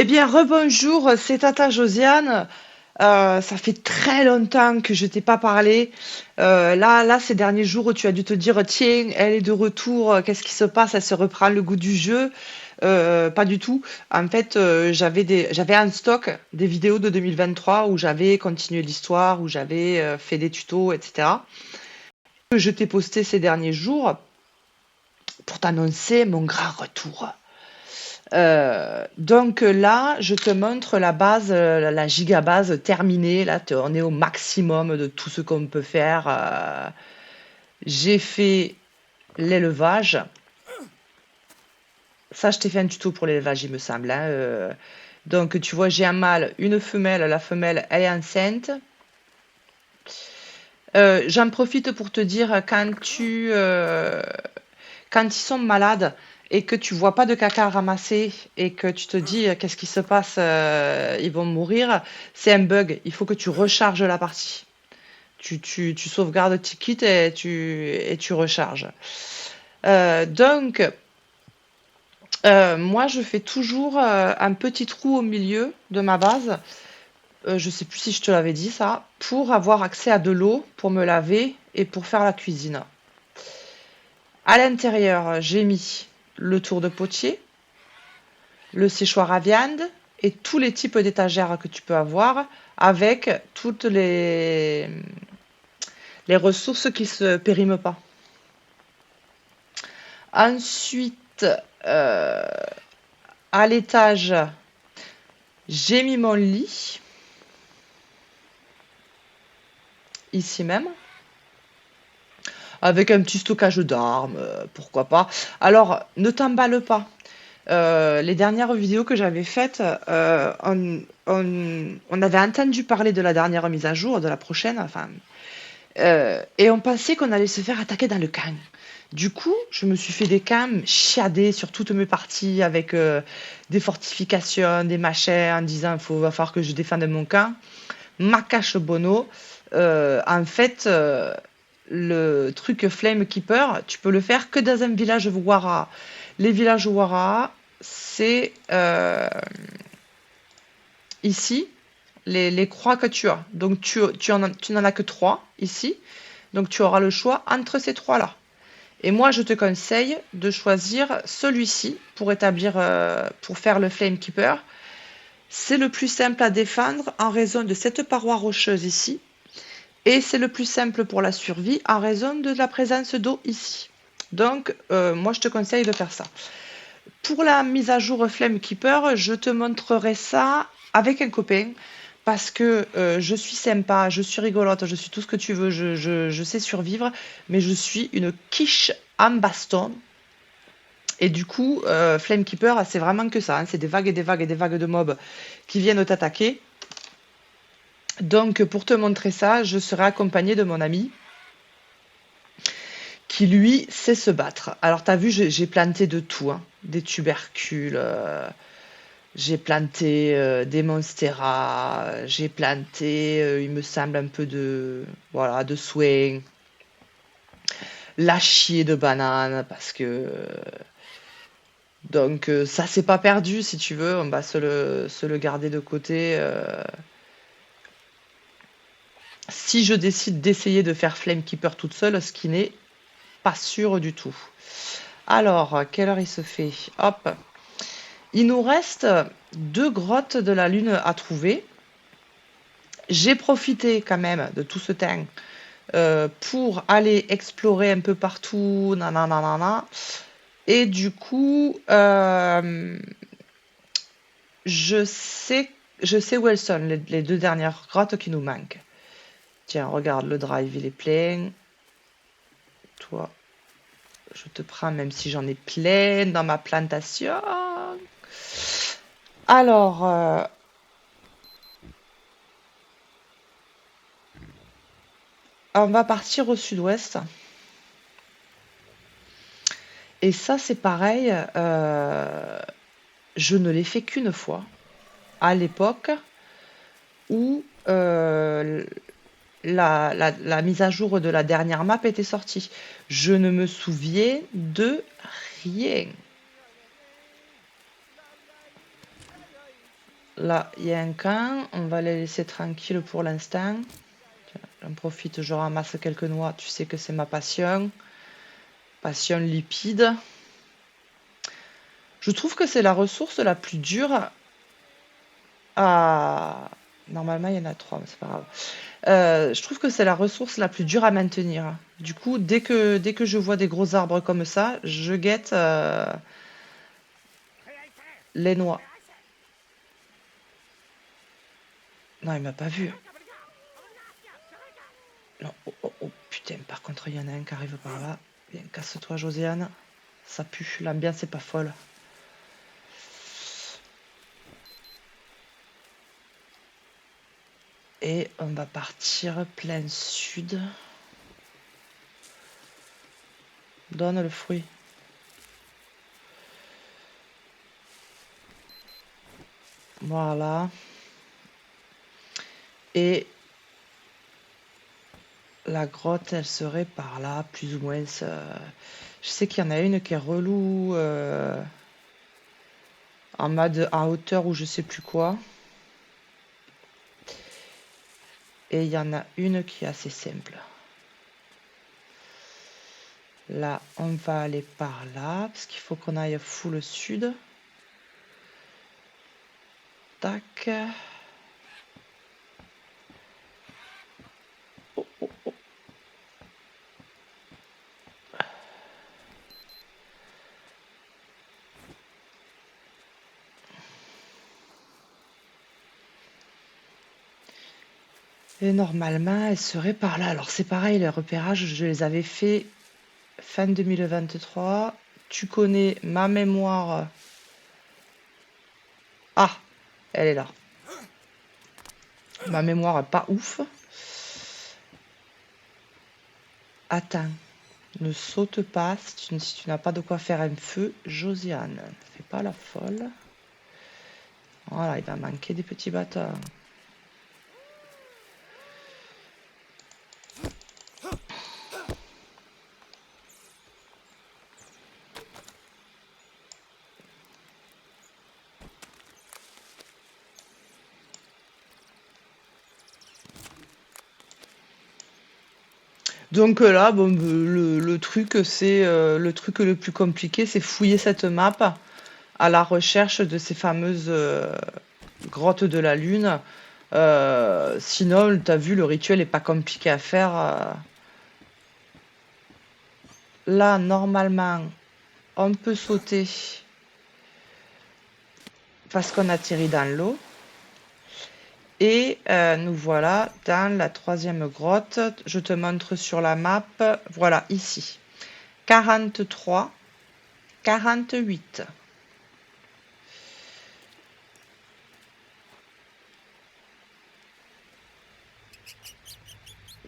Eh bien, rebonjour, c'est Tata Josiane. Ça fait très longtemps que je t'ai pas parlé. Là, ces derniers jours, tu as dû te dire, tiens, elle est de retour. Qu'est-ce qui se passe? Elle se reprend le goût du jeu. Pas du tout. En fait, j'avais en stock des vidéos de 2023 où j'avais continué l'histoire, où j'avais fait des tutos, etc. Que je t'ai posté ces derniers jours pour t'annoncer mon grand retour. Donc là, je te montre la base, la gigabase terminée. Là, on est au maximum de tout ce qu'on peut faire. J'ai fait l'élevage. Ça, je t'ai fait un tuto pour l'élevage, il me semble, hein. Donc, tu vois, j'ai un mâle, une femelle. La femelle, elle est enceinte. J'en profite pour te dire, quand ils sont malades et que tu vois pas de caca ramasser et que tu te dis qu'est-ce qui se passe, ils vont mourir, c'est un bug. Il faut que tu recharges la partie. Tu sauvegardes tes kits et tu recharges. Donc, moi, je fais toujours un petit trou au milieu de ma base. Je sais plus si je te l'avais dit ça, pour avoir accès à de l'eau pour me laver et pour faire la cuisine. À l'intérieur, j'ai mis le tour de potier, le séchoir à viande et tous les types d'étagères que tu peux avoir avec toutes les ressources qui se périment pas. Ensuite, euh, à l'étage, j'ai mis mon lit, ici même, avec un petit stockage d'armes, pourquoi pas. Alors, ne t'emballe pas. Les dernières vidéos que j'avais faites, on avait entendu parler de la dernière mise à jour, de la prochaine, enfin, et on pensait qu'on allait se faire attaquer dans le camp. Du coup, je me suis fait des camps chiadés sur toutes mes parties avec des fortifications, des machins, en disant va falloir que je défende mon camp. Makache Bono. En fait, le truc Flame Keeper, tu peux le faire que dans un village Wara. Les villages Wara, c'est ici les croix que tu as. Donc tu n'en as que trois ici. Donc tu auras le choix entre ces trois-là. Et moi, je te conseille de choisir celui-ci pour pour faire le Flame Keeper. C'est le plus simple à défendre en raison de cette paroi rocheuse ici. Et c'est le plus simple pour la survie en raison de la présence d'eau ici. Donc, moi, je te conseille de faire ça. Pour la mise à jour Flame Keeper, je te montrerai ça avec un copain parce que je suis sympa, je suis rigolote, je suis tout ce que tu veux, je sais survivre, mais je suis une quiche en baston. Et du coup, Flame Keeper, c'est vraiment que ça, hein, c'est des vagues et des vagues et des vagues de mobs qui viennent t'attaquer. Donc, pour te montrer ça, je serai accompagnée de mon ami qui lui sait se battre. Alors t'as vu, j'ai planté de tout, hein. Des tubercules, j'ai planté des monstera, j'ai planté, il me semble un peu de voilà de soin, la chier de banane parce que donc ça c'est pas perdu si tu veux, on va se le garder de côté. Si je décide d'essayer de faire Flame Keeper toute seule, ce qui n'est pas sûr du tout. Alors, quelle heure il se fait? Hop. Il nous reste deux grottes de la Lune à trouver. J'ai profité quand même de tout ce temps pour aller explorer un peu partout. Nanana. Et du coup, je sais, je sais où elles sont, les deux dernières grottes qui nous manquent. Tiens, regarde, le drive, il est plein. Toi, je te prends même si j'en ai plein dans ma plantation. Alors, on va partir au sud-ouest. Et ça, c'est pareil. Je ne l'ai fait qu'une fois, à l'époque où la mise à jour de la dernière map était sortie. Je ne me souviens de rien. Là, il y a un camp. On va les laisser tranquilles pour l'instant. J'en profite, je ramasse quelques noix. Tu sais que c'est ma passion. Passion lipide. Je trouve que c'est la ressource la plus dure à... Normalement, il y en a 3, mais c'est pas grave. Je trouve que c'est la ressource la plus dure à maintenir. Du coup, dès que je vois des gros arbres comme ça, je guette les noix. Non, il m'a pas vu. Non, oh, oh, oh, putain, par contre, il y en a un qui arrive par là. Viens, casse-toi, Josiane. Ça pue, l'ambiance est pas folle. Et on va partir plein sud. Donne le fruit. Voilà. Et la grotte, elle serait par là, plus ou moins. Je sais qu'il y en a une qui est relou, en mode en hauteur ou je sais plus quoi. Et il y en a une qui est assez simple. Là, on va aller par là, parce qu'il faut qu'on aille full sud. Tac. Oh, oh, oh. Et normalement, elle serait par là. Alors c'est pareil, les repérages, je les avais fait fin 2023. Tu connais ma mémoire. Ah, elle est là. Ma mémoire pas ouf. Attends, ne saute pas si tu n'as pas de quoi faire un feu. Josiane, ne fais pas la folle. Voilà, il va manquer des petits bâtons. Donc là, bon, le truc, c'est le truc le plus compliqué, c'est fouiller cette map à la recherche de ces fameuses grottes de la Lune. Sinon, t'as vu, le rituel est pas compliqué à faire. Là, normalement, on peut sauter parce qu'on atterrit dans l'eau. Et nous voilà dans la 3e grotte. Je te montre sur la map. Voilà, ici. 43, 48.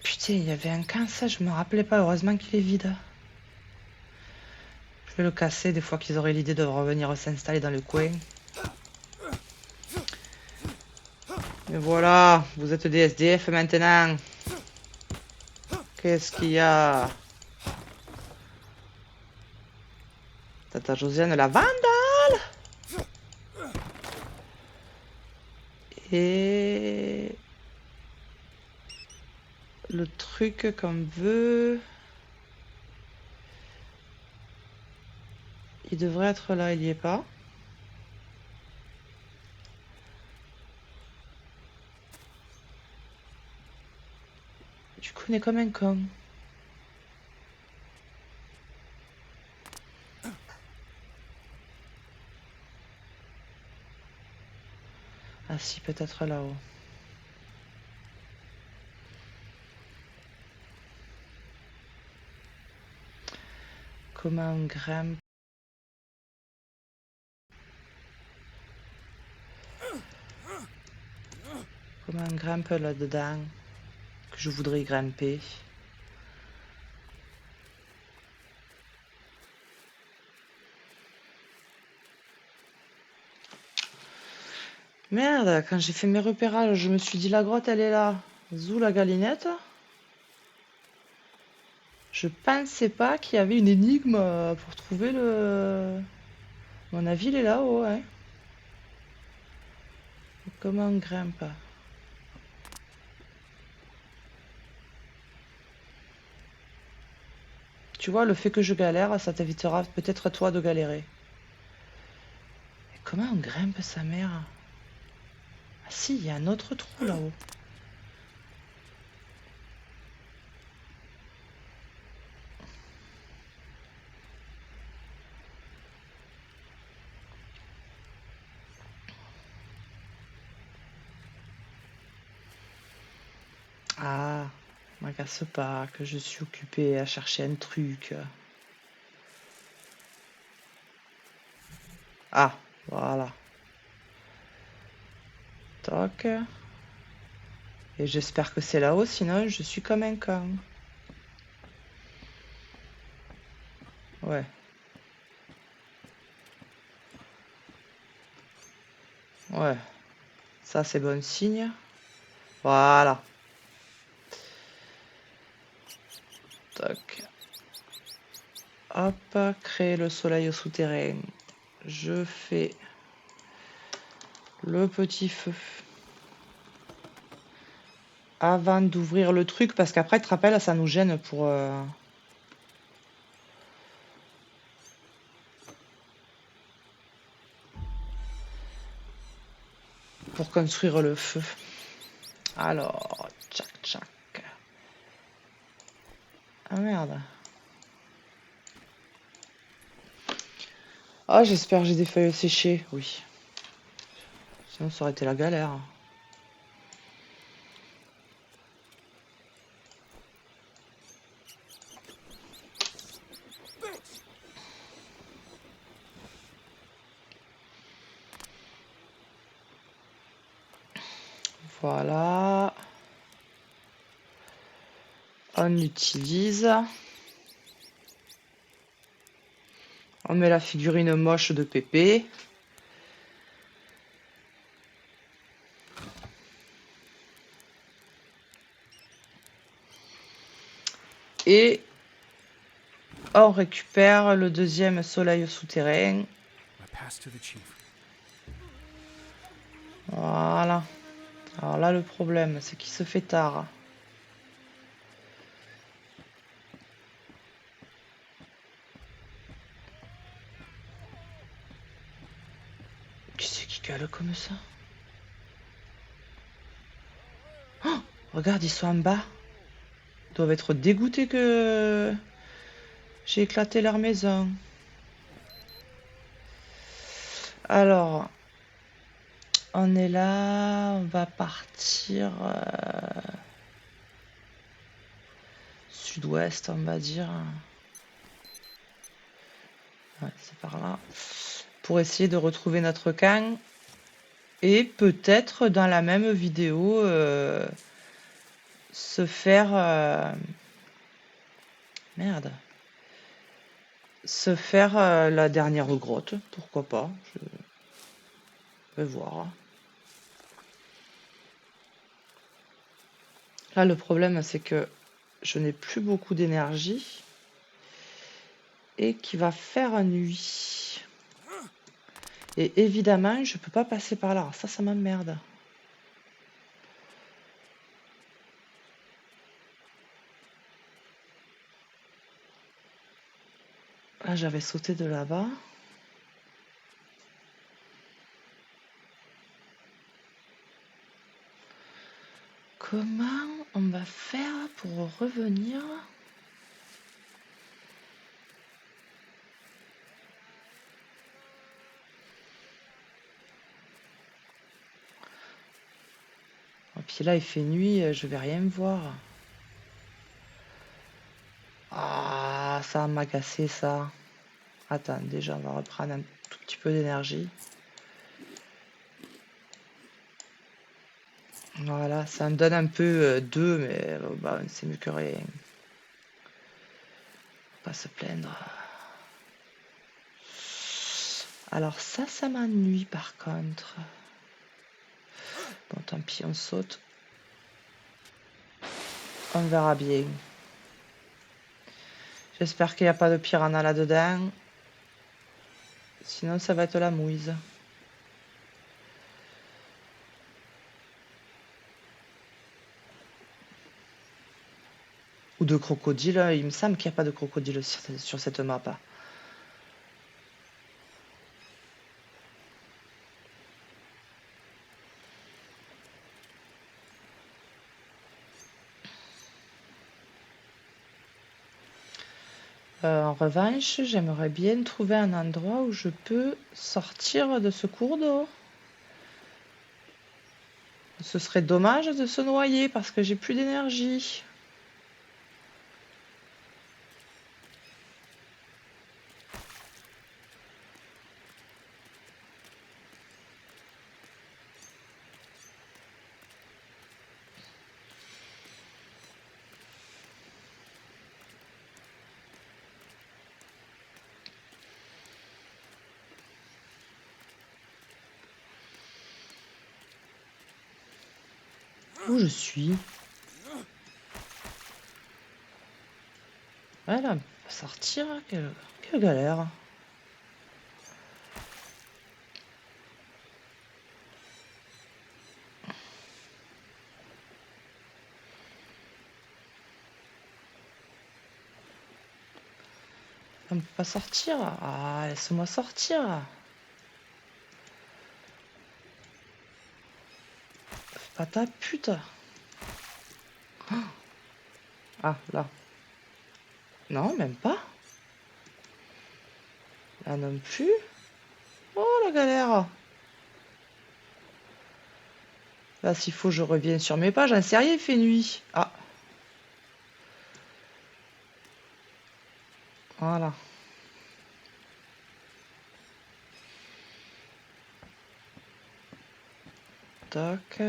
Putain, il y avait un camp, ça, je me rappelais pas. Heureusement qu'il est vide. Je vais le casser des fois qu'ils auraient l'idée de revenir s'installer dans le coin. Mais voilà, vous êtes des SDF maintenant. Qu'est-ce qu'il y a? Tata Josiane, la vandale! Et le truc qu'on veut... Il devrait être là, il y est pas. Tu connais comme un con. Ah si, peut-être là-haut. Comment on grimpe? Comment on grimpe là-dedans? Que je voudrais grimper. Merde, quand j'ai fait mes repérages, je me suis dit la grotte elle est là. Zou la galinette. Je pensais pas qu'il y avait une énigme pour trouver le... À mon avis, il est là-haut, ouais. Comment on grimpe? Tu vois, le fait que je galère, ça t'évitera peut-être toi de galérer. Et comment on grimpe, sa mère? Ah si, il y a un autre trou là-haut. Ah, m'agace pas que je suis occupée à chercher un truc. Ah, voilà. Toc. Et j'espère que c'est là-haut, sinon je suis comme un con. Ouais. Ouais. Ça, c'est bon signe. Voilà. Toc. Hop, créer le soleil au souterrain. Je fais le petit feu avant d'ouvrir le truc, parce qu'après, tu te rappelles, ça nous gêne pour construire le feu. Alors, tchac tchac. Ah merde. Ah, j'espère que j'ai des feuilles séchées, oui. Sinon, ça aurait été la galère. Voilà. On utilise. On met la figurine moche de Pépé. Et on récupère le deuxième soleil souterrain. Voilà. Alors là, le problème, c'est qu'il se fait tard. Qui c'est qui gueule comme ça? Oh, regarde, ils sont en bas. Ils doivent être dégoûtés que j'ai éclaté leur maison. Alors, on est là, on va partir sud-ouest, on va dire. Ouais, c'est par là. Pour essayer de retrouver notre camp. Et peut-être dans la même vidéo se faire... merde. Se faire la dernière grotte. Pourquoi pas. Je vais voir. Là, le problème, c'est que je n'ai plus beaucoup d'énergie. Et qu'il va faire nuit. Et évidemment, je peux pas passer par là. Ça m'emmerde. Là, j'avais sauté de là-bas. Comment on va faire pour revenir? Et puis là, il fait nuit, je vais rien voir. Ah, ça va m'agacer, ça. Attends, déjà, on va reprendre un tout petit peu d'énergie. Voilà, ça me donne un peu deux, mais bah, c'est mieux que rien. Pas se plaindre. Alors ça m'ennuie par contre. Bon, tant pis, on saute. On verra bien. J'espère qu'il n'y a pas de piranha là-dedans. Sinon, ça va être la mouise. Ou de crocodile. Il me semble qu'il n'y a pas de crocodile sur cette map. En revanche, j'aimerais bien trouver un endroit où je peux sortir de ce cours d'eau. Ce serait dommage de se noyer parce que j'ai plus d'énergie. Où je suis? Voilà, sortir, quelle galère. On peut pas sortir. Ah, laisse-moi sortir. Fais pas ta pute. Ah, là. Non, même pas. Là non plus. Oh, la galère. Là, s'il faut, je reviens sur mes pages. J'en sais rien, il fait nuit. Ah. Voilà. Toc.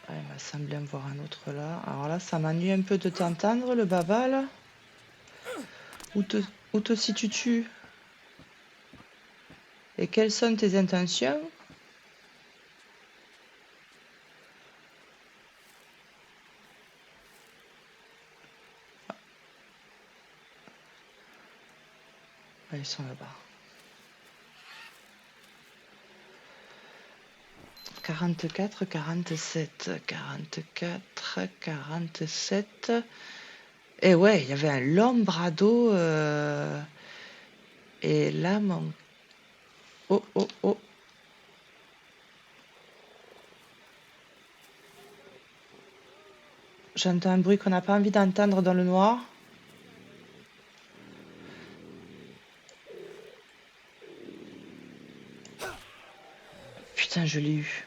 Ah, il m'a semblé en voir un autre là. Alors là, ça m'ennuie un peu de t'entendre, le babal. Où te situes-tu? Et quelles sont tes intentions? Ah, ils sont là-bas. 44, 47, 44, 47. Et ouais, il y avait un long bras d'eau. Et là, mon... Oh, oh, oh. J'entends un bruit qu'on n'a pas envie d'entendre dans le noir. Putain, je l'ai eu.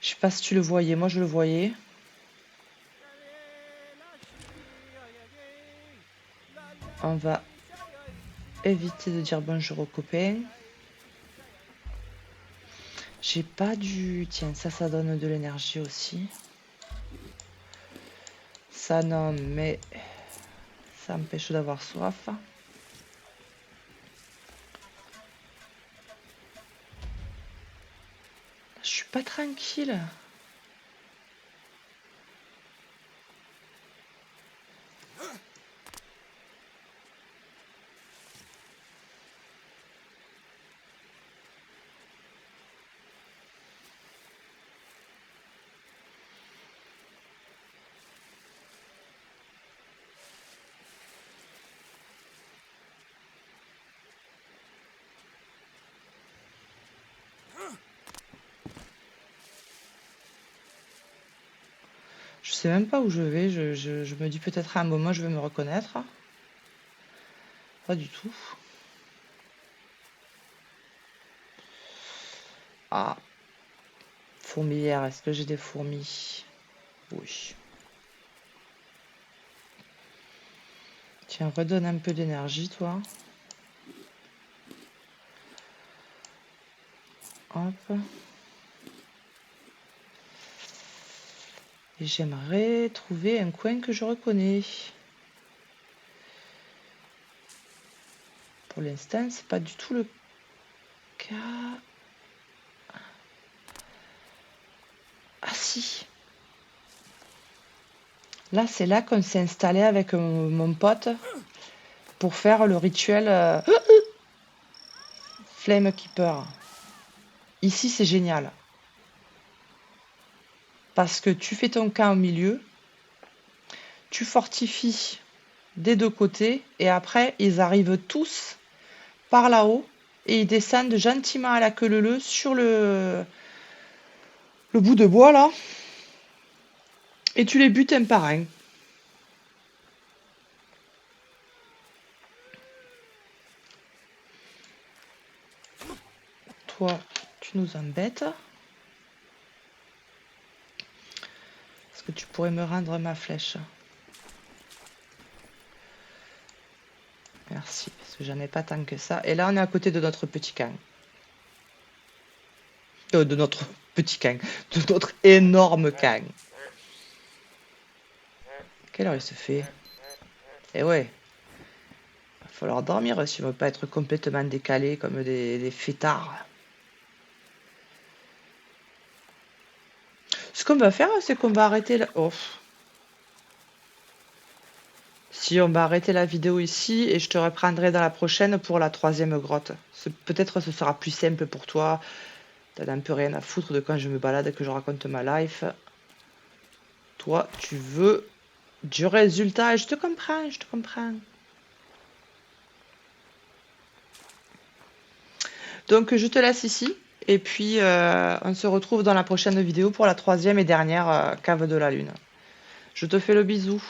Je sais pas si tu le voyais, moi je le voyais. On va éviter de dire bonjour aux copains. J'ai pas du... Tiens, ça donne de l'énergie aussi. Ça non, mais ça empêche d'avoir soif. Je suis pas tranquille. Je sais même pas où je vais. Je me dis peut-être à un moment je vais me reconnaître. Pas du tout. Ah. Fourmilière, est-ce que j'ai des fourmis? Oui. Tiens, redonne un peu d'énergie, toi. Hop. Et j'aimerais trouver un coin que je reconnais. Pour l'instant, c'est pas du tout le cas. Ah si. Là, c'est là qu'on s'est installé avec mon pote pour faire le rituel Flame Keeper. Ici, c'est génial. Parce que tu fais ton camp au milieu, tu fortifies des deux côtés, et après, ils arrivent tous par là-haut, et ils descendent gentiment à la queue leu sur le bout de bois, là, et tu les butes un par un. Toi, tu nous embêtes. Est-ce que tu pourrais me rendre ma flèche? Merci, parce que j'en ai pas tant que ça. Et là, on est à côté de notre petit camp. De notre petit camp. De notre énorme camp. Quelle heure il se fait? Eh ouais. Va falloir dormir si on veut pas être complètement décalé comme des fêtards. Ce qu'on va faire, c'est qu'on va arrêter la... Oh. Si on va arrêter la vidéo ici et je te reprendrai dans la prochaine pour la 3e grotte. Peut-être ce sera plus simple pour toi. T'as un peu rien à foutre de quand je me balade et que je raconte ma life. Toi, tu veux du résultat et je te comprends, je te comprends. Donc je te laisse ici et puis on se retrouve dans la prochaine vidéo pour la 3e et dernière cave de la lune. Je te fais le bisou.